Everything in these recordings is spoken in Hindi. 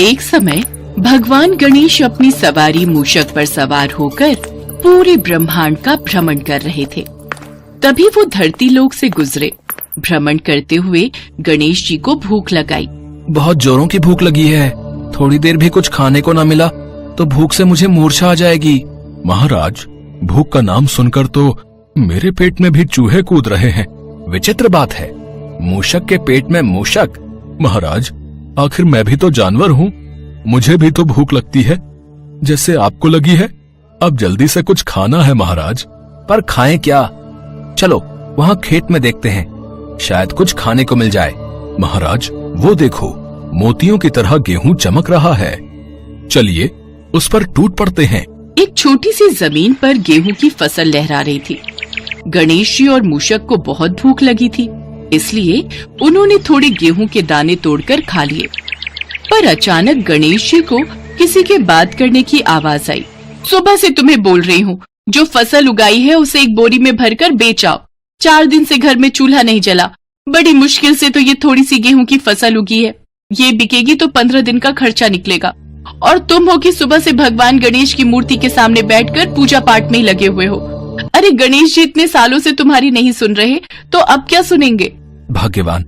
एक समय भगवान गणेश अपनी सवारी मूषक पर सवार होकर पूरे ब्रह्मांड का भ्रमण कर रहे थे। तभी वो धरती लोक से गुजरे। भ्रमण करते हुए गणेश जी को भूख लगाई। बहुत जोरों की भूख लगी है, थोड़ी देर भी कुछ खाने को न मिला तो भूख से मुझे मूर्छा आ जाएगी। महाराज, भूख का नाम सुनकर तो मेरे पेट में भी चूहे कूद रहे हैं। विचित्र बात है, मूषक के पेट में मूषक। महाराज, आखिर मैं भी तो जानवर हूँ, मुझे भी तो भूख लगती है जैसे आपको लगी है। अब जल्दी से कुछ खाना है महाराज। पर खाएं क्या? चलो वहाँ खेत में देखते हैं, शायद कुछ खाने को मिल जाए। महाराज, वो देखो, मोतियों की तरह गेहूं चमक रहा है। चलिए उस पर टूट पड़ते हैं। एक छोटी सी जमीन पर गेहूं की फसल लहरा रही थी। गणेश जी और मूषक को बहुत भूख लगी थी, इसलिए उन्होंने थोड़े गेहूं के दाने तोड़कर खा लिए। पर अचानक गणेश जी को किसी के बात करने की आवाज आई। सुबह से तुम्हें बोल रही हूँ, जो फसल उगाई है उसे एक बोरी में भरकर बेच आओ। 4 दिन से घर में चूल्हा नहीं जला, बड़ी मुश्किल से तो ये थोड़ी सी गेहूं की फसल उगी है। ये बिकेगी तो 15 दिन का खर्चा निकलेगा। और तुम हो कि सुबह से भगवान गणेश की मूर्ति के सामने बैठकर पूजा पाठ में ही लगे हुए हो। अरे गणेश जी इतने सालों से तुम्हारी नहीं सुन रहे तो अब क्या सुनेंगे? भाग्यवान,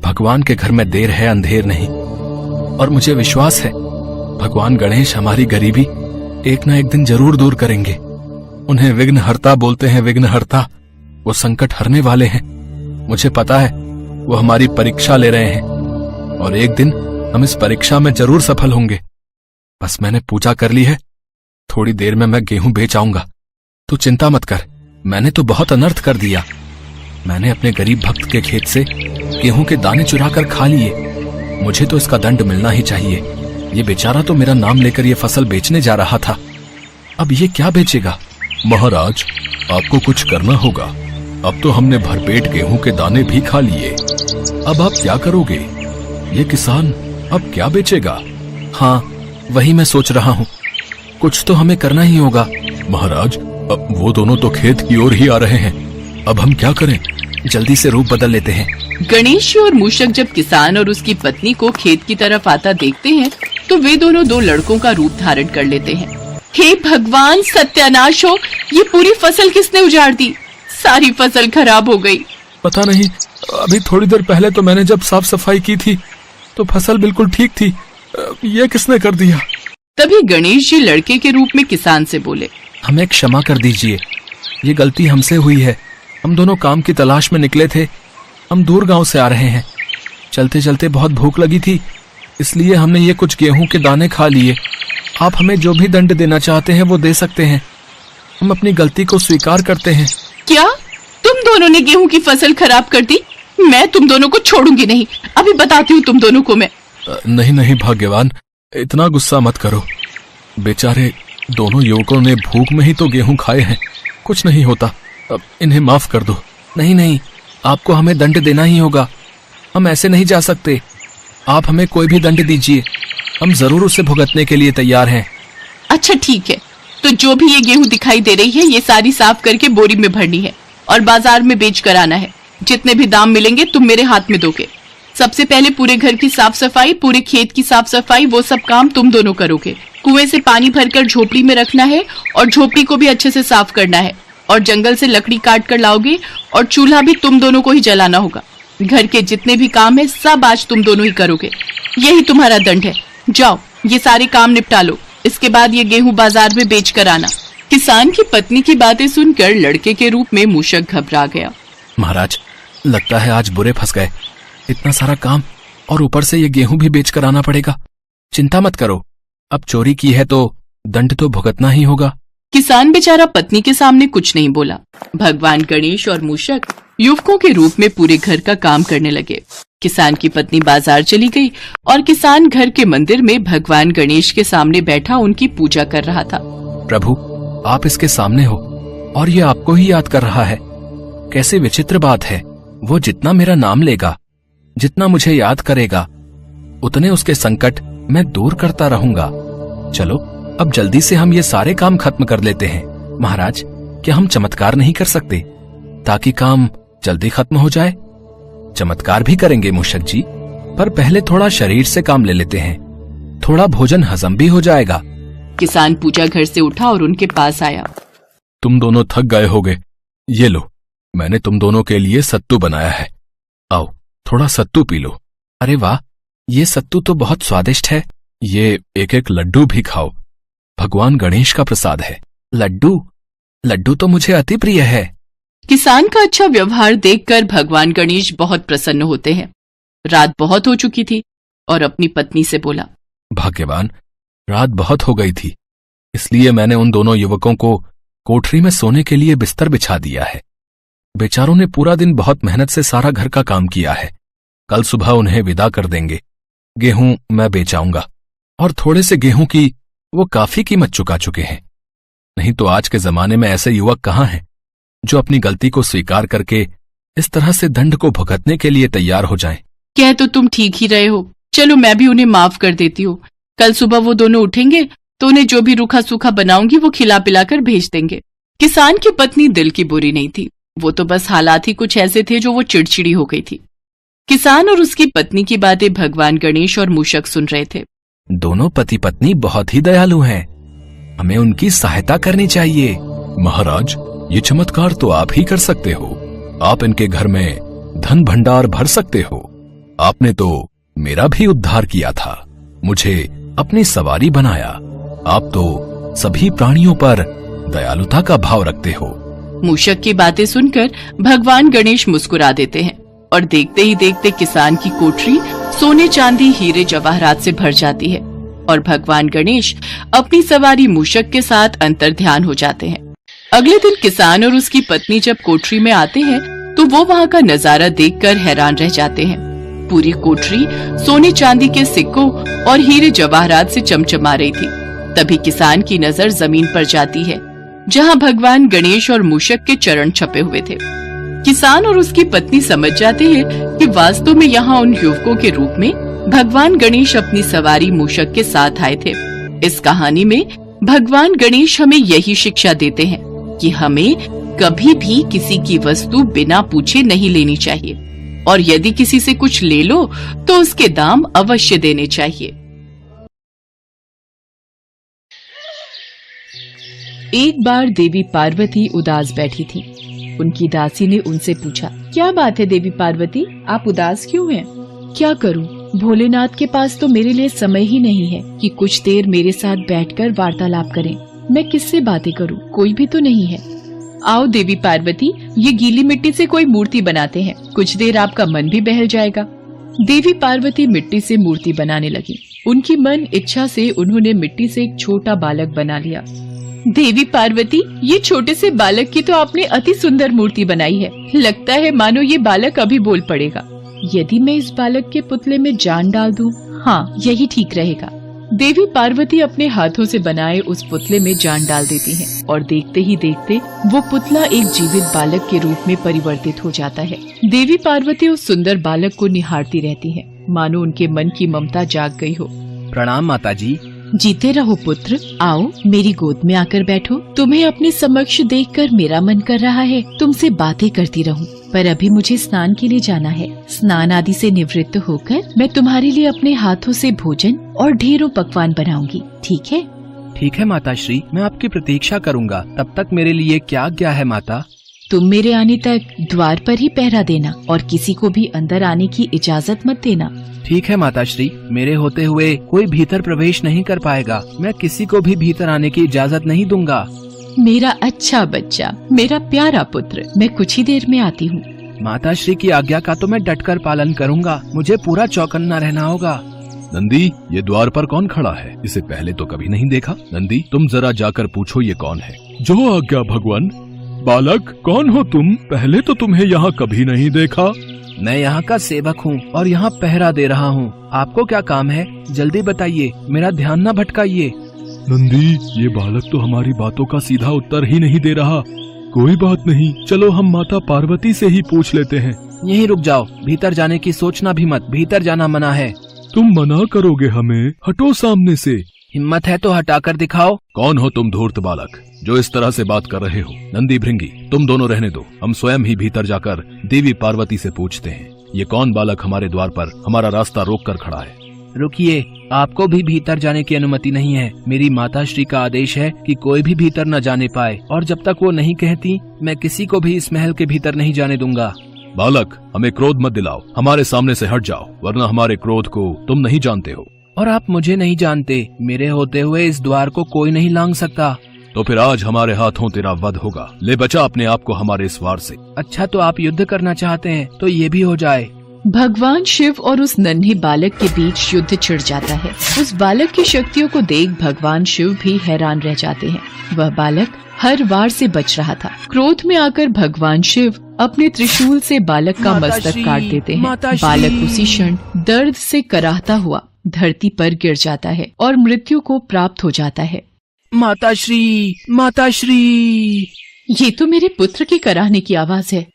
भगवान के घर में देर है अंधेर नहीं। और मुझे विश्वास है भगवान गणेश हमारी गरीबी एक न एक दिन जरूर दूर करेंगे। उन्हें विघ्नहर्ता बोलते हैं, विघ्नहर्ता। वो संकट हरने वाले हैं। मुझे पता है वो हमारी परीक्षा ले रहे हैं और एक दिन हम इस परीक्षा में जरूर सफल होंगे। बस मैंने पूजा कर ली है, थोड़ी देर में मैं गेहूं बेच आऊंगा। तू चिंता मत कर, मैंने तो बहुत अनर्थ कर दिया। मैंने अपने गरीब भक्त के खेत से गेहूं के दाने चुरा कर खा लिए। मुझे तो इसका दंड मिलना ही चाहिए। ये बेचारा तो मेरा नाम लेकर ये फसल बेचने जा रहा था, अब ये क्या बेचेगा? महाराज, आपको कुछ करना होगा। अब तो हमने भरपेट गेहूं के दाने भी खा लिए, अब आप क्या करोगे? ये किसान अब क्या बेचेगा? हाँ, वही मैं सोच रहा हूँ, कुछ तो हमें करना ही होगा। महाराज, अब वो दोनों तो खेत की ओर ही आ रहे हैं, अब हम क्या करें? जल्दी से रूप बदल लेते हैं। गणेश जी और मूषक जब किसान और उसकी पत्नी को खेत की तरफ आता देखते हैं तो वे दोनों 2 लड़कों का रूप धारण कर लेते हैं। हे भगवान, सत्यानाश हो, ये पूरी फसल किसने उजाड़ दी? सारी फसल खराब हो गई। पता नहीं, अभी थोड़ी देर पहले तो मैंने जब साफ सफाई की थी तो फसल बिल्कुल ठीक थी, ये किसने कर दिया? तभी गणेश जी लड़के के रूप में किसान से बोले, हमें क्षमा कर दीजिए, ये गलती हमसे हुई है। हम दोनों काम की तलाश में निकले थे, हम दूर गांव से आ रहे हैं। चलते चलते बहुत भूख लगी थी, इसलिए हमने ये कुछ गेहूं के दाने खा लिए। आप हमें जो भी दंड देना चाहते हैं वो दे सकते हैं, हम अपनी गलती को स्वीकार करते हैं। क्या तुम दोनों ने गेहूं की फसल खराब कर दी? मैं तुम दोनों को छोड़ूंगी नहीं, अभी बताती हूँ तुम दोनों को मैं। नहीं नहीं भाग्यवान, इतना गुस्सा मत करो। बेचारे दोनों युवकों ने भूख में ही तो गेहूं खाए हैं, कुछ नहीं होता, अब इन्हें माफ कर दो। नहीं नहीं, आपको हमें दंड देना ही होगा, हम ऐसे नहीं जा सकते। आप हमें कोई भी दंड दीजिए, हम जरूर उसे भुगतने के लिए तैयार हैं। अच्छा ठीक है, तो जो भी ये गेहूं दिखाई दे रही है ये सारी साफ करके बोरी में भरनी है और बाजार में बेच कर आना है। जितने भी दाम मिलेंगे तुम मेरे हाथ में दोगे। सबसे पहले पूरे घर की साफ सफाई, पूरे खेत की साफ सफाई, वो सब काम तुम दोनों करोगे। कुएं से पानी भरकर झोपड़ी में रखना है और झोपड़ी को भी अच्छे से साफ करना है। और जंगल से लकड़ी काट कर लाओगे और चूल्हा भी तुम दोनों को ही जलाना होगा। घर के जितने भी काम है सब आज तुम दोनों ही करोगे, यही तुम्हारा दंड है। जाओ ये सारे काम निपटा लो, इसके बाद ये गेहूं बाजार में बेच कर आना। किसान की पत्नी की बातें सुनकर लड़के के रूप में मूषक घबरा गया। महाराज, लगता है आज बुरे फंस गए। इतना सारा काम और ऊपर से ये गेहूं भी बेच कर आना पड़ेगा। चिंता मत करो, अब चोरी की है तो दंड तो भुगतना ही होगा। किसान बेचारा पत्नी के सामने कुछ नहीं बोला। भगवान गणेश और मूषक युवकों के रूप में पूरे घर का काम करने लगे। किसान की पत्नी बाजार चली गई और किसान घर के मंदिर में भगवान गणेश के सामने बैठा उनकी पूजा कर रहा था। प्रभु, आप इसके सामने हो और ये आपको ही याद कर रहा है। कैसे विचित्र बात है, वो जितना मेरा नाम लेगा, जितना मुझे याद करेगा, उतने उसके संकट मैं दूर करता रहूंगा। चलो अब जल्दी से हम ये सारे काम खत्म कर लेते हैं। महाराज, क्या हम चमत्कार नहीं कर सकते ताकि काम जल्दी खत्म हो जाए? चमत्कार भी करेंगे मूषक जी, पर पहले थोड़ा शरीर से काम ले लेते हैं। थोड़ा भोजन हजम भी हो जाएगा। किसान पूजा घर से उठा और उनके पास आया। तुम दोनों थक गए होगे, ये लो, मैंने तुम दोनों के लिए सत्तू बनाया है। आओ, थोड़ा सत्तू पी लो। अरे वाह, ये सत्तू तो बहुत स्वादिष्ट है। ये एक एक लड्डू भी खाओ, भगवान गणेश का प्रसाद है। लड्डू तो मुझे अति प्रिय है। किसान का अच्छा व्यवहार देखकर भगवान गणेश बहुत प्रसन्न होते हैं। रात बहुत हो चुकी थी और अपनी पत्नी से बोला, भाग्यवान, रात बहुत हो गई थी, इसलिए मैंने उन दोनों युवकों को कोठरी में सोने के लिए बिस्तर बिछा दिया है। बेचारों ने पूरा दिन बहुत मेहनत से सारा घर का काम किया है। कल सुबह उन्हें विदा कर देंगे। गेहूं मैं बेच आऊंगा और थोड़े से गेहूं की वो काफी कीमत चुका चुके हैं। नहीं तो आज के जमाने में ऐसे युवक कहाँ हैं जो अपनी गलती को स्वीकार करके इस तरह से दंड को भुगतने के लिए तैयार हो जाएं। कह तो तुम ठीक ही रहे हो, चलो मैं भी उन्हें माफ कर देती हूँ। कल सुबह वो दोनों उठेंगे तो उन्हें जो भी रूखा सूखा बनाऊंगी वो खिला पिला कर भेज देंगे। किसान की पत्नी दिल की बुरी नहीं थी, वो तो बस हालात ही कुछ ऐसे थे जो वो चिड़चिड़ी हो गई थी। किसान और उसकी पत्नी की बातें भगवान गणेश और मूषक सुन रहे थे। दोनों पति पत्नी बहुत ही दयालु हैं, हमें उनकी सहायता करनी चाहिए। महाराज, ये चमत्कार तो आप ही कर सकते हो। आप इनके घर में धन भंडार भर सकते हो। आपने तो मेरा भी उद्धार किया था, मुझे अपनी सवारी बनाया। आप तो सभी प्राणियों पर दयालुता का भाव रखते हो। मूषक की बातें सुनकर भगवान गणेश मुस्कुरा देते हैं और देखते ही देखते किसान की कोठरी सोने चांदी हीरे जवाहरात से भर जाती है और भगवान गणेश अपनी सवारी मूषक के साथ अंतर्ध्यान हो जाते हैं। अगले दिन किसान और उसकी पत्नी जब कोठरी में आते हैं तो वो वहाँ का नजारा देखकर हैरान रह जाते हैं। पूरी कोठरी सोने चांदी के सिक्कों और हीरे जवाहरात से चमचमा रही थी। तभी किसान की नजर जमीन पर जाती है जहाँ भगवान गणेश और मूषक के चरण छपे हुए थे। किसान और उसकी पत्नी समझ जाते हैं कि वास्तव में यहाँ उन युवकों के रूप में भगवान गणेश अपनी सवारी मूषक के साथ आए थे। इस कहानी में भगवान गणेश हमें यही शिक्षा देते हैं कि हमें कभी भी किसी की वस्तु बिना पूछे नहीं लेनी चाहिए और यदि किसी से कुछ ले लो तो उसके दाम अवश्य देने चाहिए। एक बार देवी पार्वती उदास बैठी थी। उनकी दासी ने उनसे पूछा, क्या बात है देवी पार्वती, आप उदास क्यों हैं? क्या करूं, भोलेनाथ के पास तो मेरे लिए समय ही नहीं है कि कुछ देर मेरे साथ बैठकर वार्तालाप करें। मैं किससे बातें करूं, कोई भी तो नहीं है। आओ देवी पार्वती, ये गीली मिट्टी से कोई मूर्ति बनाते हैं, कुछ देर आपका मन भी बहल जाएगा। देवी पार्वती मिट्टी से मूर्ति बनाने लगी। उनकी मन इच्छा से उन्होंने मिट्टी से एक छोटा बालक बना लिया। देवी पार्वती, ये छोटे से बालक की तो आपने अति सुंदर मूर्ति बनाई है। लगता है मानो ये बालक अभी बोल पड़ेगा। यदि मैं इस बालक के पुतले में जान डाल दूं, हाँ यही ठीक रहेगा। देवी पार्वती अपने हाथों से बनाए उस पुतले में जान डाल देती हैं और देखते ही देखते वो पुतला एक जीवित बालक के रूप में परिवर्तित हो जाता है। देवी पार्वती उस सुंदर बालक को निहारती रहती हैं, मानो उनके मन की ममता जाग गई हो। प्रणाम माता जी। जीते रहो पुत्र, आओ मेरी गोद में आकर बैठो। तुम्हें अपने समक्ष देखकर मेरा मन कर रहा है तुमसे बातें करती रहूं, पर अभी मुझे स्नान के लिए जाना है। स्नान आदि से निवृत्त होकर मैं तुम्हारे लिए अपने हाथों से भोजन और ढेरों पकवान बनाऊंगी, ठीक है? ठीक है माता श्री, मैं आपकी प्रतीक्षा करूंगा। तब तक मेरे लिए क्या आज्ञा है माता? तुम मेरे आने तक द्वार पर ही पहरा देना और किसी को भी अंदर आने की इजाजत मत देना। ठीक है माता श्री, मेरे होते हुए कोई भीतर प्रवेश नहीं कर पाएगा। मैं किसी को भी भीतर आने की इजाजत नहीं दूंगा। मेरा अच्छा बच्चा, मेरा प्यारा पुत्र, मैं कुछ ही देर में आती हूँ। माता श्री की आज्ञा का तो मैं डटकर पालन करूंगा। मुझे पूरा चौकन्ना रहना होगा। नंदी, ये द्वार पर कौन खड़ा है? इसे पहले तो कभी नहीं देखा। नंदी, तुम जरा जाकर पूछो ये कौन है। जो आज्ञा भगवान। बालक, कौन हो तुम? पहले तो तुम्हें यहाँ कभी नहीं देखा। मैं यहाँ का सेवक हूँ और यहाँ पहरा दे रहा हूँ। आपको क्या काम है? जल्दी बताइए, मेरा ध्यान न भटकाइए। नंदी, ये बालक तो हमारी बातों का सीधा उत्तर ही नहीं दे रहा। कोई बात नहीं, चलो हम माता पार्वती से ही पूछ लेते हैं। यहीं रुक जाओ, भीतर जाने की सोचना भी मत। भीतर जाना मना है। तुम मना करोगे हमें? हटो सामने से। हिम्मत है तो हटाकर दिखाओ। कौन हो तुम धूर्त बालक जो इस तरह से बात कर रहे हो? नंदी, भृंगी, तुम दोनों रहने दो। हम स्वयं ही भीतर जाकर देवी पार्वती से पूछते हैं। ये कौन बालक हमारे द्वार पर हमारा रास्ता रोक कर खड़ा है? रुकिए, आपको भी भीतर जाने की अनुमति नहीं है। मेरी माताश्री का आदेश है कि कोई भी भीतर न जाने पाए, और जब तक वो नहीं कहती मैं किसी को भी इस महल के भीतर नहीं जाने दूंगा। बालक, हमें क्रोध मत दिलाओ, हमारे सामने से हट जाओ, वरना हमारे क्रोध को तुम नहीं जानते हो। और आप मुझे नहीं जानते, मेरे होते हुए इस द्वार को कोई नहीं लांघ सकता। तो फिर आज हमारे हाथों तेरा वध होगा। ले बचा अपने आप को हमारे इस वार से। अच्छा, तो आप युद्ध करना चाहते हैं तो ये भी हो जाए। भगवान शिव और उस नन्हे बालक के बीच युद्ध छिड़ जाता है। उस बालक की शक्तियों को देख भगवान शिव भी हैरान रह जाते हैं। वह बालक हर वार से बच रहा था। क्रोध में आकर भगवान शिव अपने त्रिशूल से बालक का मस्तक काट देते हैं। बालक उसी क्षण दर्द से कराहता हुआ धरती पर गिर जाता है और मृत्यु को प्राप्त हो जाता है। माताश्री, माताश्री! ये तो मेरे पुत्र के कराहने की आवाज है।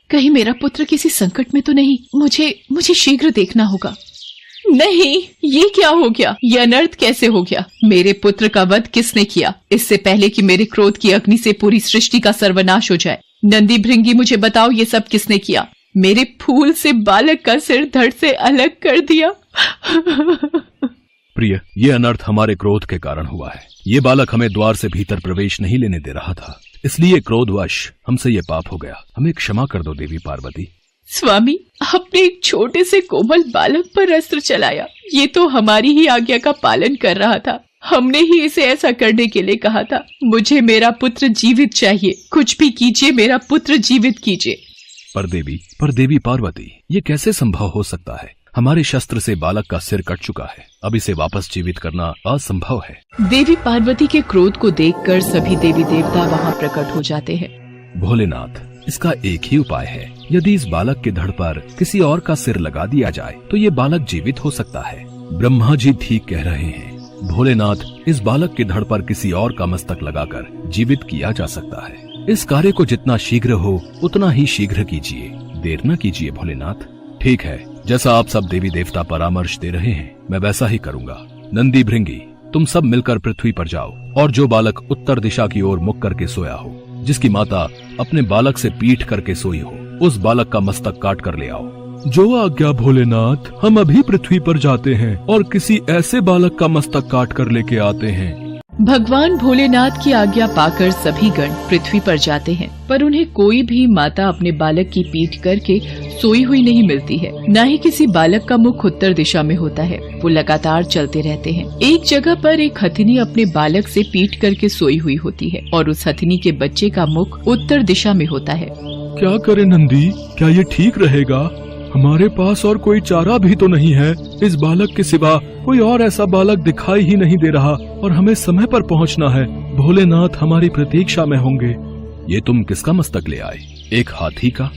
कहीं मेरा पुत्र किसी संकट में तो नहीं? मुझे शीघ्र देखना होगा। नहीं, ये क्या हो गया? ये अनर्थ कैसे हो गया? मेरे पुत्र का वध किसने किया? इससे पहले कि मेरे क्रोध की अग्नि से पूरी सृष्टि का सर्वनाश हो जाए, नंदी भृंगी, मुझे बताओ ये सब किसने किया? मेरे फूल से बालक का सिर धड़ से अलग कर दिया। प्रिय, ये अनर्थ हमारे क्रोध के कारण हुआ है। ये बालक हमें द्वार से भीतर प्रवेश नहीं लेने दे रहा था, इसलिए क्रोधवश हमसे ये पाप हो गया। हमें क्षमा कर दो देवी पार्वती। स्वामी, आपने एक छोटे से कोमल बालक पर अस्त्र चलाया। ये तो हमारी ही आज्ञा का पालन कर रहा था। हमने ही इसे ऐसा करने के लिए कहा था। मुझे मेरा पुत्र जीवित चाहिए। कुछ भी कीजिए, मेरा पुत्र जीवित कीजिए। पर देवी पार्वती, ये कैसे संभव हो सकता है? हमारे शस्त्र से बालक का सिर कट चुका है। अब इसे वापस जीवित करना असंभव है। देवी पार्वती के क्रोध को देखकर सभी देवी देवता वहाँ प्रकट हो जाते हैं। भोलेनाथ, इसका एक ही उपाय है। यदि इस बालक के धड़ पर किसी और का सिर लगा दिया जाए तो ये बालक जीवित हो सकता है। ब्रह्मा जी ठीक कह रहे हैं। भोलेनाथ, इस बालक के धड़ पर किसी और का मस्तक लगाकर जीवित किया जा सकता है। इस कार्य को जितना शीघ्र हो उतना ही शीघ्र कीजिए, देर न कीजिए भोलेनाथ। ठीक है, जैसा आप सब देवी देवता परामर्श दे रहे हैं मैं वैसा ही करूंगा। नंदी भृंगी, तुम सब मिलकर पृथ्वी पर जाओ और जो बालक उत्तर दिशा की ओर मुख करके सोया हो, जिसकी माता अपने बालक से पीठ करके सोई हो, उस बालक का मस्तक काट कर ले आओ। जो आज्ञा भोलेनाथ। हम अभी पृथ्वी पर जाते हैं और किसी ऐसे बालक का मस्तक काट कर लेके आते हैं। भगवान भोलेनाथ की आज्ञा पाकर सभी गण पृथ्वी पर जाते हैं, पर उन्हें कोई भी माता अपने बालक की पीठ करके सोई हुई नहीं मिलती है। न ही किसी बालक का मुख उत्तर दिशा में होता है। वो लगातार चलते रहते हैं। एक जगह पर एक हथिनी अपने बालक से पीठ करके सोई हुई होती है और उस हथिनी के बच्चे का मुख उत्तर दिशा में होता है। क्या करे नंदी? क्या ये ठीक रहेगा? हमारे पास और कोई चारा भी तो नहीं है। इस बालक के सिवा कोई और ऐसा बालक दिखाई ही नहीं दे रहा और हमें समय पर पहुंचना है। भोलेनाथ हमारी प्रतीक्षा में होंगे। ये तुम किसका मस्तक ले आए? एक हाथी का?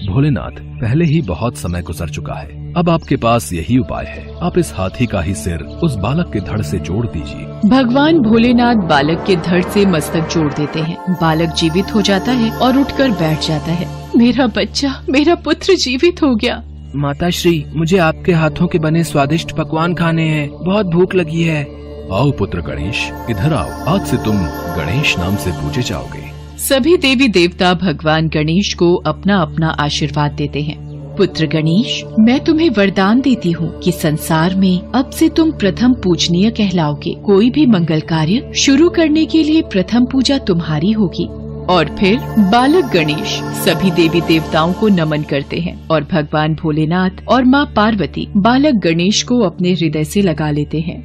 भोलेनाथ, पहले ही बहुत समय गुजर चुका है। अब आपके पास यही उपाय है। आप इस हाथी का ही सिर उस बालक के धड़ से जोड़ दीजिए। भगवान भोलेनाथ बालक के धड़ से मस्तक जोड़ देते हैं। बालक जीवित हो जाता है और उठकर बैठ जाता है। मेरा बच्चा, मेरा पुत्र जीवित हो गया। माताश्री, मुझे आपके हाथों के बने स्वादिष्ट पकवान खाने हैं। बहुत भूख लगी है। आओ पुत्र गणेश, इधर आओ। आज से तुम गणेश नाम से पूजे जाओगे। सभी देवी देवता भगवान गणेश को अपना अपना आशीर्वाद देते हैं। पुत्र गणेश, मैं तुम्हें वरदान देती हूँ कि संसार में अब से तुम प्रथम पूजनीय कहलाओगे। कोई भी मंगल कार्य शुरू करने के लिए प्रथम पूजा तुम्हारी होगी। और फिर बालक गणेश सभी देवी देवताओं को नमन करते हैं और भगवान भोलेनाथ और माँ पार्वती बालक गणेश को अपने हृदय से लगा लेते हैं।